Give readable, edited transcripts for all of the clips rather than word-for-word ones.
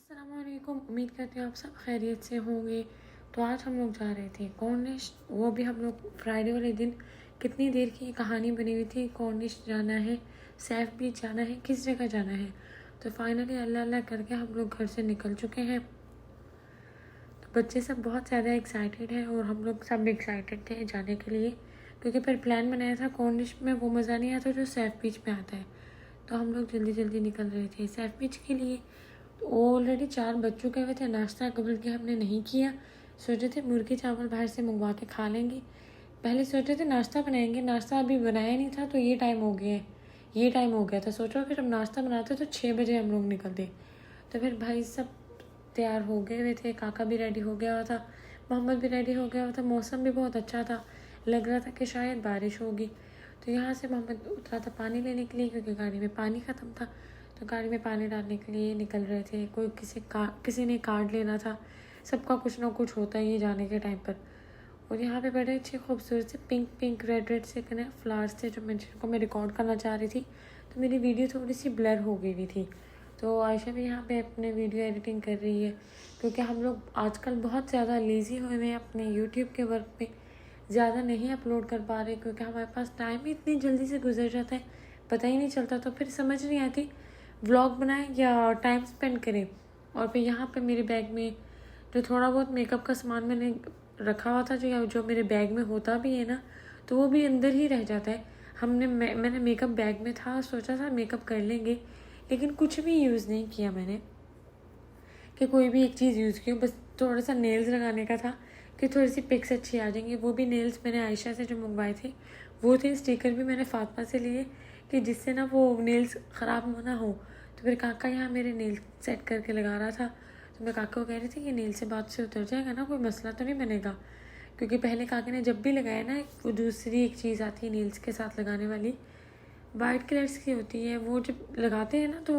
अस्सलामुअलैकुम। उम्मीद करती हूँ आप सब खैरियत से होंगे। तो आज हम लोग जा रहे थे कॉर्निश, वो भी हम लोग फ्राइडे वाले दिन। कितनी देर की कहानी बनी हुई थी, कॉर्निश जाना है, सैफ बीच जाना है, किस जगह जाना है। तो फाइनली अल्लाह अल्लाह करके हम लोग घर से निकल चुके हैं। तो बच्चे सब बहुत ज़्यादा एक्साइटेड हैं और हम लोग सब एक्साइटेड थे जाने के लिए, क्योंकि फिर प्लान बनाया था कॉर्निश में वो मज़ा नहीं आता जो सैफ बीच में आता है। तो हम लोग जल्दी जल्दी निकल रहे थे सैफ बीच के लिए। तो ऑलरेडी 4 बज चुके हुए थे, नाश्ता कबल के हमने नहीं किया। सोचे थे मुर्गी चावल बाहर से मंगवा के खा लेंगे। पहले सोचे थे नाश्ता बनाएंगे, नाश्ता अभी बनाया नहीं था तो ये टाइम हो गया था। सोचो फिर हम नाश्ता बनाते तो 6 बजे हम लोग निकलते। तो फिर भाई सब तैयार हो गए हुए थे, काका भी रेडी हो गया हुआ था, मोहम्मद भी रेडी हो गया हुआ था। मौसम भी बहुत अच्छा था, लग रहा था कि शायद बारिश होगी। तो यहाँ से मोहम्मद उतरा था पानी लेने के लिए, क्योंकि गाड़ी में पानी ख़त्म था। तो गाड़ी में पानी डालने के लिए निकल रहे थे। किसी ने कार्ड लेना था। सबका कुछ ना कुछ होता है ये जाने के टाइम पर। और यहाँ पे बड़े अच्छे खूबसूरत से पिंक रेड से कने फ्लावर्स थे जिनको मैं रिकॉर्ड करना चाह रही थी। तो मेरी वीडियो थोड़ी सी ब्लर हो गई हुई थी। तो आयशा भी यहाँ पे अपने वीडियो एडिटिंग कर रही है, क्योंकि हम लोग आजकल बहुत ज़्यादा लेज़ी हुए हैं अपने यूट्यूब के वर्क पे। ज़्यादा नहीं अपलोड कर पा रहे, क्योंकि हमारे पास टाइम ही इतनी जल्दी से गुजर जाता है, पता ही नहीं चलता। तो फिर समझ नहीं आती व्लॉग बनाएं या टाइम स्पेंड करें। और फिर यहाँ पे मेरे बैग में जो थोड़ा बहुत मेकअप का सामान मैंने रखा हुआ था, जो मेरे बैग में होता भी है ना, तो वो भी अंदर ही रह जाता है। मैंने मेकअप बैग में था, सोचा था मेकअप कर लेंगे, लेकिन कुछ भी यूज़ नहीं किया मैंने, कि कोई भी एक चीज़ यूज़ की हो। बस थोड़ा सा नेल्स लगाने का था कि थोड़ी सी पिक्स अच्छी आ जाएंगी। वो भी नेल्स मैंने आयशा से जो मंगवाए थे वो थे। स्टिकर भी मैंने फातिमा से लिए कि जिससे ना वो नेल्स ख़राब ना हो। तो फिर काका यहाँ मेरे नेल सेट करके लगा रहा था। तो मैं काका को कह रही थी कि नेल से बात से उतर जाएगा ना, कोई मसला तो नहीं बनेगा। क्योंकि पहले काके ने जब भी लगाया ना, वो दूसरी एक चीज़ आती है नेल्स के साथ लगाने वाली, वाइट कलर्स की होती है। वो जब लगाते हैं ना तो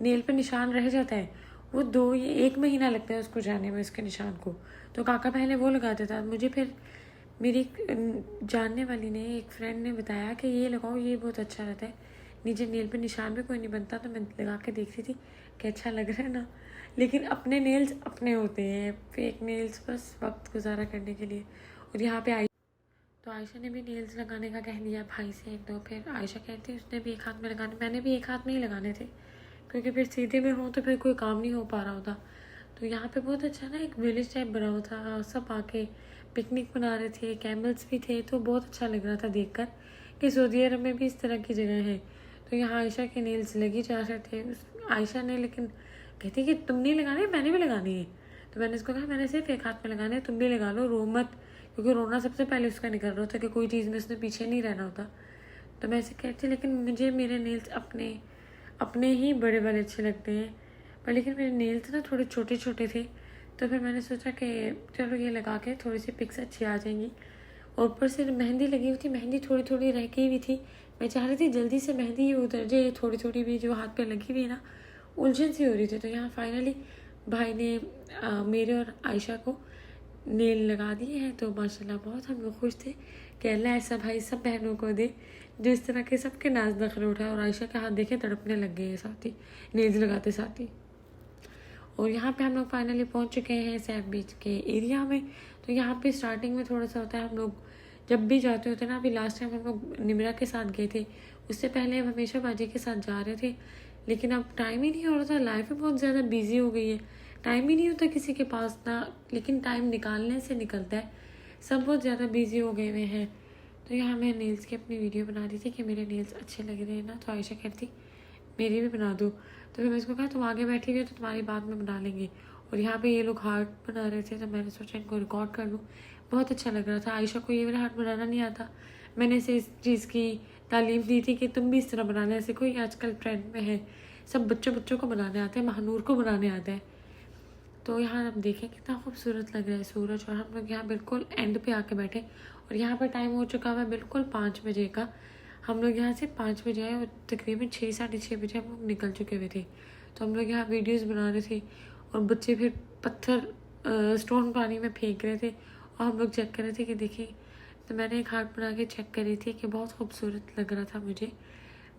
नेल पर निशान रह जाता है। वो 1 महीना लगता है उसको जाने में, उसके निशान को। तो काका पहले वो लगाता था। मुझे फिर मेरी जानने वाली ने, एक फ्रेंड ने बताया कि ये लगाओ, ये बहुत अच्छा रहता है, नीचे नेल पे निशान भी कोई नहीं बनता। तो मैं लगा के देख रही थी कि अच्छा लग रहा है ना। लेकिन अपने नेल्स अपने होते हैं, फेक नेल्स बस वक्त गुजारा करने के लिए। और यहाँ पे तो आयशा ने भी नेल्स लगाने का कह दिया भाई से एक दो। फिर आयशा कहती उसने भी एक हाथ में लगाने, मैंने भी एक हाथ में ही लगाने थे, क्योंकि फिर सीधे में हो तो फिर कोई काम नहीं हो पा रहा होता। तो यहाँ पे बहुत अच्छा ना एक विलेज टाइप बना हुआ था, सब आके पिकनिक मना रहे थे, कैमल्स भी थे। तो बहुत अच्छा लग रहा था देखकर कि सऊदी अरब में भी इस तरह की जगह है। तो यहाँ आयशा के नेल्स लगी जा रहे थे। आयशा ने लेकिन कहती कि तुम नहीं लगाने, मैंने भी लगानी है। तो मैंने उसको कहा मैंने सिर्फ एक हाथ में लगाने हैं, तुम भी लगा लो, रो मत। क्योंकि रोना सबसे पहले उसका निकल रहा था कि कोई चीज़ में उसने पीछे नहीं रहना होता। तो मैं ऐसे कहती, लेकिन मुझे मेरे नेल्स अपने अपने ही बड़े बड़े अच्छे लगते हैं। पर लेकिन मेरे नेल्स ना थोड़े छोटे छोटे थे। तो फिर मैंने सोचा कि चलो ये लगा के थोड़ी सी पिक्स अच्छी आ जाएंगी। और ऊपर से मेहंदी लगी हुई थी, मेहंदी थोड़ी थोड़ी रह गई हुई थी। मैं चाह रही थी जल्दी से मेहंदी उतर जाए, थोड़ी थोड़ी भी जो हाथ पे लगी हुई है ना, उलझन सी हो रही थी। तो यहाँ फाइनली भाई ने मेरे और आयशा को नेल लगा दिए हैं। तो माशाल्लाह बहुत हम लोग खुश थे कि अल्लाह ऐसा भाई सब बहनों को दे जो इस तरह के सबके नाज नखरे उठाए। और आयशा के हाथ देखे तड़पने लग गए हैं साथ ही, नेल्स लगाते साथ ही। और यहाँ पे हम लोग फाइनली पहुँच चुके हैं सैफ बीच के एरिया में। तो यहाँ पे स्टार्टिंग में थोड़ा सा होता है, हम लोग जब भी जाते होते ना, अभी लास्ट टाइम हम लोग निमरा के साथ गए थे, उससे पहले हम हमेशा बाजी के साथ जा रहे थे। लेकिन अब टाइम ही नहीं हो रहा था, लाइफ में बहुत ज़्यादा बिजी हो गई है, टाइम ही नहीं होता किसी के पास ना। लेकिन टाइम निकालने से निकलता है, सब बहुत ज़्यादा बिजी हो गए हुए हैं। तो यहाँ मैं नेल्स की अपनी वीडियो बना रही थी कि मेरे नेल्स अच्छे लग रहे हैं ना। तो आयशा कहती मेरी भी बना दो। तो फिर मैं इसको कहा तुम आगे बैठी हुई हो तो तुम्हारी बात में बना लेंगे। और यहाँ पे ये लोग हार्ट बना रहे थे, तो मैंने सोचा इनको रिकॉर्ड कर लूँ। बहुत अच्छा लग रहा था। आयशा को ये वाला हार्ट बनाना नहीं आता, मैंने इसे इस चीज़ की तालीम दी थी कि तुम भी इस तरह बनाना है, सीखो, ये आजकल ट्रेंड में है, सब बच्चों को बनाने आते हैं, महानूर को बनाने आता है। तो यहाँ आप देखें कितना खूबसूरत लग रहा है सूरज। और हम लोग यहाँ बिल्कुल एंड पे आके बैठे, और यहाँ पर टाइम हो चुका हुआ है बिल्कुल 5 बजे का। हम लोग यहाँ से 5 बजे आए और तकरीबन 6-6:30 बजे हम लोग निकल चुके हुए थे। तो हम लोग यहाँ वीडियोस बना रहे थे, और बच्चे फिर पत्थर स्टोन पानी में फेंक रहे थे, और हम लोग चेक कर रहे थे कि देखिए। तो मैंने एक हार्ट बना के चेक करी थी कि बहुत खूबसूरत लग रहा था, मुझे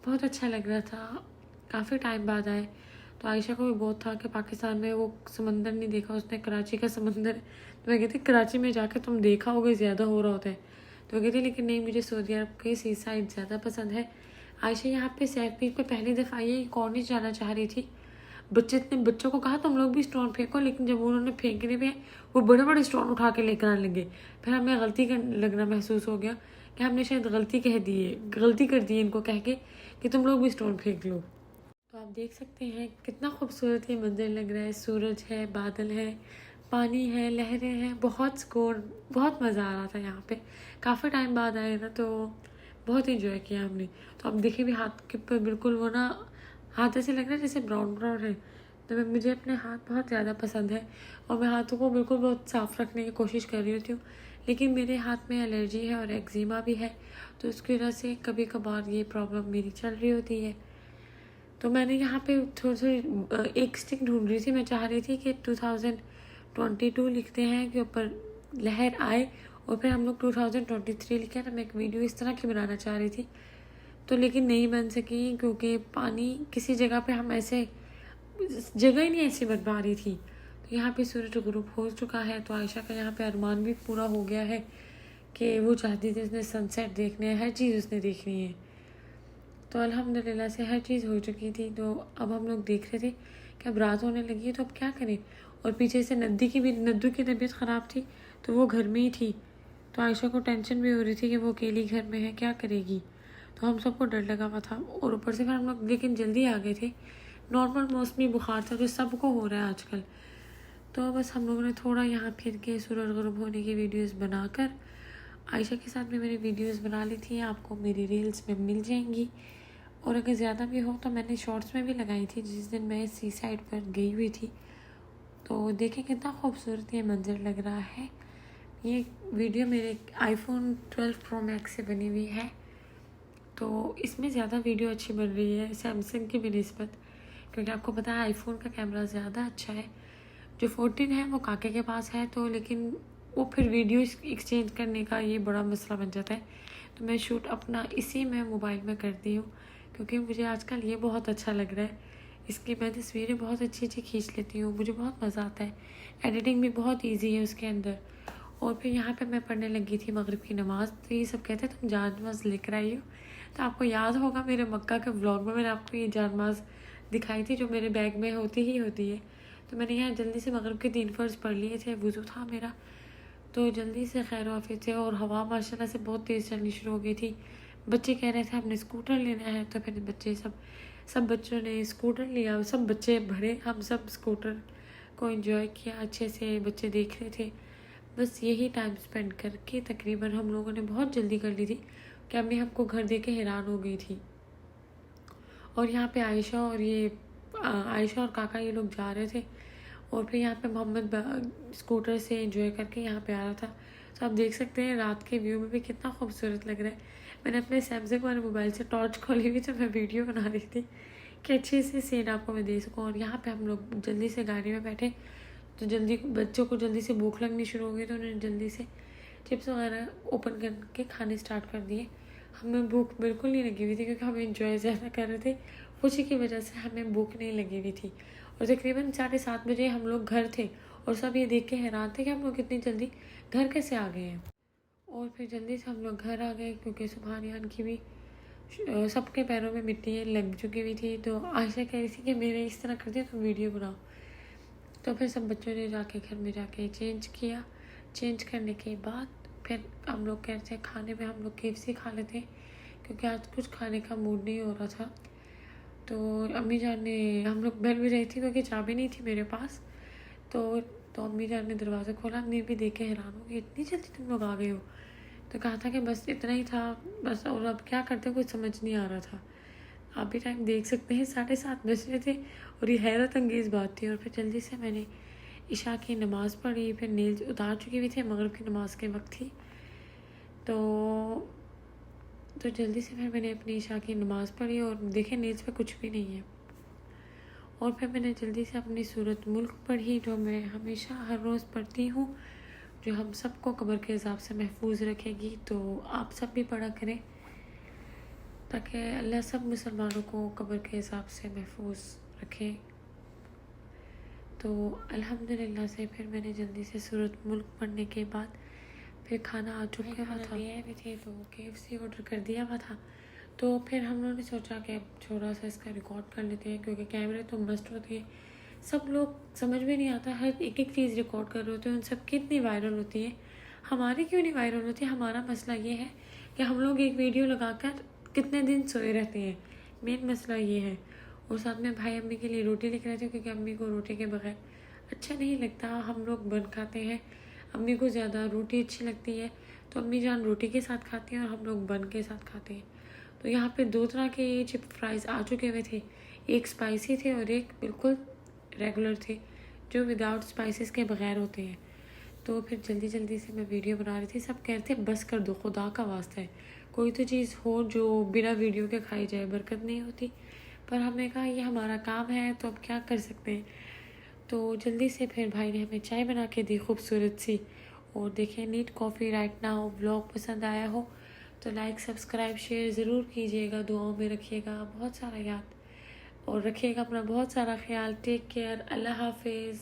बहुत अच्छा लग रहा था। काफ़ी टाइम बाद आए तो आयशा को भी बहुत था कि पाकिस्तान में वो समंदर नहीं देखा उसने, कराची का समंदर। तो मैं कहती कराची में जाके तुम देखा होगा ज़्यादा हो रहा होता है। तो वो कहती लेकिन नहीं, मुझे सऊदी अरब की सी साइड ज़्यादा पसंद है। आयशा यहाँ पे सैफ बीच पे पहली दफ़ा आई है, कॉर्निश जाना चाह रही थी। बच्चों को कहा तुम लोग भी स्टोन फेंको, लेकिन जब उन्होंने फेंकने पे वो बड़े बड़े स्टोन उठा के लेकर आने लगे। फिर हमें गलती कर लगना महसूस हो गया कि हमने शायद गलती कर दी इनको कह के कि तुम लोग भी स्टोन फेंक लो। तो आप देख सकते हैं कितना खूबसूरत ये मंजर लग रहा है। सूरज है, बादल है, पानी है, लहरें हैं, बहुत सुकून, बहुत मज़ा आ रहा था यहाँ पे। काफ़ी टाइम बाद आए ना तो बहुत इंजॉय किया हमने। तो अब देखिए भी हाथ के ऊपर बिल्कुल वो ना हाथ ऐसे लग रहा है जैसे ब्राउन ब्राउन है। तो मुझे अपने हाथ बहुत ज़्यादा पसंद है और मैं हाथों को बिल्कुल बहुत साफ़ रखने की कोशिश कर रही होती हूँ, लेकिन मेरे हाथ में एलर्जी है और एक्जिमा भी है, तो उसकी वजह से कभी कभार ये प्रॉब्लम मेरी चल रही होती है। तो मैंने यहाँ पे थोड़ी एक स्टिक ढूंढ रही थी। मैं चाह रही थी कि 2022 लिखते हैं कि ऊपर लहर आए और फिर हम लोग 2023 लिखे। तो मैं एक वीडियो इस तरह की बनाना चाह रही थी, तो लेकिन नहीं बन सकी क्योंकि पानी किसी जगह पे हम ऐसे जगह ही नहीं ऐसी बन पा रही थी। तो यहाँ पे सूरज ग्रुप हो चुका है, तो आयशा का यहाँ पे अरमान भी पूरा हो गया है कि वो चाहती थी उसने सनसेट देखने है, हर चीज़ उसने देखनी है। तो अल्हम्दुलिल्लाह से हर चीज़ हो चुकी थी। तो अब हम लोग देख रहे थे कि अब रात होने लगी है तो अब क्या करें। और पीछे से नद्दू की तबीयत ख़राब थी, तो वो घर में ही थी। तो आयशा को टेंशन भी हो रही थी कि वो अकेली घर में है, क्या करेगी। तो हम सबको डर लगा हुआ था और ऊपर से फिर हम लोग लेकिन जल्दी आ गए थे। नॉर्मल मौसमी बुखार था जो सबको हो रहा है आजकल। तो बस हम लोगों ने थोड़ा यहाँ फिर के सूरज गुरूब होने की वीडियोस बनाकर आयशा के साथ भी मैंने वीडियोस बना ली थी, आपको मेरी रील्स में मिल जाएंगी। और अगर ज़्यादा भी हो तो मैंने शॉर्ट्स में भी लगाई थी जिस दिन मैं सी साइड पर गई हुई थी। तो देखें कितना खूबसूरत ये मंजर लग रहा है। ये वीडियो मेरे आईफोन 12 प्रो मैक्स से बनी हुई है, तो इसमें ज़्यादा वीडियो अच्छी बन रही है सैमसंग की बनिस्बत, क्योंकि आपको पता है आईफोन का कैमरा ज़्यादा अच्छा है। जो 14 है वो काके के पास है, तो लेकिन वो फिर वीडियो एक्सचेंज करने का ये बड़ा मसला बन जाता है। तो मैं शूट अपना इसी में मोबाइल में करती हूँ, क्योंकि मुझे आजकल ये बहुत अच्छा लग रहा है। इसकी मैं तस्वीरें बहुत अच्छी अच्छी खींच लेती हूँ, मुझे बहुत मज़ा आता है। एडिटिंग भी बहुत ईजी है उसके अंदर। और फिर यहाँ पे मैं पढ़ने लगी थी मगरिब की नमाज़। तो ये सब कहते हैं तुम जान नमाज लेकर आई हो। तो आपको याद होगा मेरे मक्का के व्लॉग में मैंने आपको ये जान नमाज दिखाई थी जो मेरे बैग में होती है। तो मैंने यहाँ जल्दी से मगरिब के 3 फ़र्ज़ पढ़ लिए थे, वज़ू था मेरा, तो जल्दी से खैर वाफियत से। और हवा माशाल्लाह से बहुत तेज़ चलनी शुरू हो गई थी। बच्चे कह रहे थे हमने स्कूटर लेना है, तो फिर सब बच्चों ने स्कूटर लिया। सब बच्चे भरे, हम सब स्कूटर को एंजॉय किया अच्छे से। बच्चे देख रहे थे। बस यही टाइम स्पेंड करके तकरीबन हम लोगों ने बहुत जल्दी कर ली थी कि अम्मी हमको घर दे के हैरान हो गई थी। और यहाँ पे आयशा और काका ये लोग जा रहे थे। और फिर यहाँ पे मोहम्मद स्कूटर से एंजॉय करके यहाँ पे आ रहा था। तो आप देख सकते हैं रात के व्यू में भी कितना खूबसूरत लग रहा है। मैंने अपने सैमसंग वाले मोबाइल से टॉर्च खोली हुई तो मैं वीडियो बना रही थी कि अच्छे से सीन आपको मैं दे सकूँ। और यहाँ पे हम लोग जल्दी से गाड़ी में बैठे, तो जल्दी बच्चों को जल्दी से भूख लगनी शुरू हो गई, तो उन्होंने जल्दी से चिप्स वगैरह ओपन करके खाने स्टार्ट कर दिए। हमें भूख बिल्कुल नहीं लगी हुई थी क्योंकि हम इंजॉय ज़्यादा कर रहे थे। खुशी की वजह से हमें भूख नहीं लगी हुई थी। और तकरीबन 7:30 बजे हम लोग घर थे और सब ये देख के हैरान थे कि हम लोग इतनी जल्दी घर कैसे आ गए हैं। और फिर जल्दी से हम लोग घर आ गए क्योंकि सुबहानियान की भी सबके पैरों में मिट्टी लग चुकी हुई थी। तो आयशा कह रही थी कि मेरे इस तरह करते तो वीडियो बनाओ। तो फिर सब बच्चों ने जाके घर में जाके चेंज किया। चेंज करने के बाद फिर हम लोग कह रहे थे खाने में हम लोग KFC खा लेते हैं क्योंकि आज कुछ खाने का मूड नहीं हो रहा था। तो अम्मी जान ने, हम लोग बहन भी रही थी क्योंकि चाबी नहीं थी मेरे पास। तो अम्मी जान ने दरवाज़ा खोला। अम्मी भी देख के हैरान हो गई, इतनी जल्दी तुम लोग आ गए हो। तो कहा था कि बस इतना ही था बस, और अब क्या करते कुछ समझ नहीं आ रहा था। आप भी टाइम देख सकते हैं 7:30 बज रहे थे और ये हैरत अंगेज़ बात थी। और फिर जल्दी से मैंने इशा की नमाज़ पढ़ी। फिर नील्स उतार चुकी हुई थी, मगरिब की नमाज़ के वक्त थी। तो जल्दी से फिर मैंने अपनी इशा की नमाज़ पढ़ी और देखे नील्स पे कुछ भी नहीं है। और फिर मैंने जल्दी से अपनी सूरत मुल्क पढ़ी जो मैं हमेशा हर रोज़ पढ़ती हूँ, जो हम सबको कब्र के हिसाब से महफूज रखेगी। तो आप सब भी पढ़ा करें ताकि अल्लाह सब मुसलमानों को कब्र के हिसाब से महफूज रखे। तो अल्हम्दुलिल्लाह से फिर मैंने जल्दी से सूरत मुल्क पढ़ने के बाद फिर खाना आ चुका हुआ था, लिए भी थे तो KFC ऑर्डर कर दिया हुआ था। तो फिर हम लोगों ने सोचा कि अब थोड़ा सा इसका रिकॉर्ड कर लेते हैं, क्योंकि कैमरे तो मस्ट होते हैं। सब लोग समझ में नहीं आता, हर एक एक चीज़ रिकॉर्ड कर रहे होते हैं, उन सब कितनी वायरल होती है, हमारी क्यों नहीं वायरल होती। हमारा मसला ये है कि हम लोग एक वीडियो लगाकर कितने दिन सोए रहते हैं, मेन मसला ये है। और साथ में भाई अम्मी के लिए रोटी लेकर आए थे, क्योंकि अम्मी को रोटी के बगैर अच्छा नहीं लगता। हम लोग बन खाते हैं, अम्मी को ज़्यादा रोटी अच्छी लगती है, तो अम्मी जान रोटी के साथ खाती हैं और हम लोग बन के साथ खाते हैं। तो यहाँ पे 2 तरह के चिप फ्राइज़ आ चुके हुए थे, एक स्पाइसी थे और एक बिल्कुल रेगुलर थे जो विदाउट स्पाइसेस के बगैर होते हैं। तो फिर जल्दी जल्दी से मैं वीडियो बना रही थी, सब कह रहे थे बस कर दो, खुदा का वास्ता है कोई तो चीज़ हो जो बिना वीडियो के खाई जाए, बरकत नहीं होती। पर हमने कहा ये हमारा काम है तो अब क्या कर सकते हैं। तो जल्दी से फिर भाई ने हमें चाय बना के दी खूबसूरत सी। और देखें neat coffee right now. Vlog पसंद आया हो तो लाइक सब्सक्राइब शेयर ज़रूर कीजिएगा, दुआओं में रखिएगा बहुत सारा याद, और रखिएगा अपना बहुत सारा ख्याल। टेक केयर, अल्लाह हाफिज़।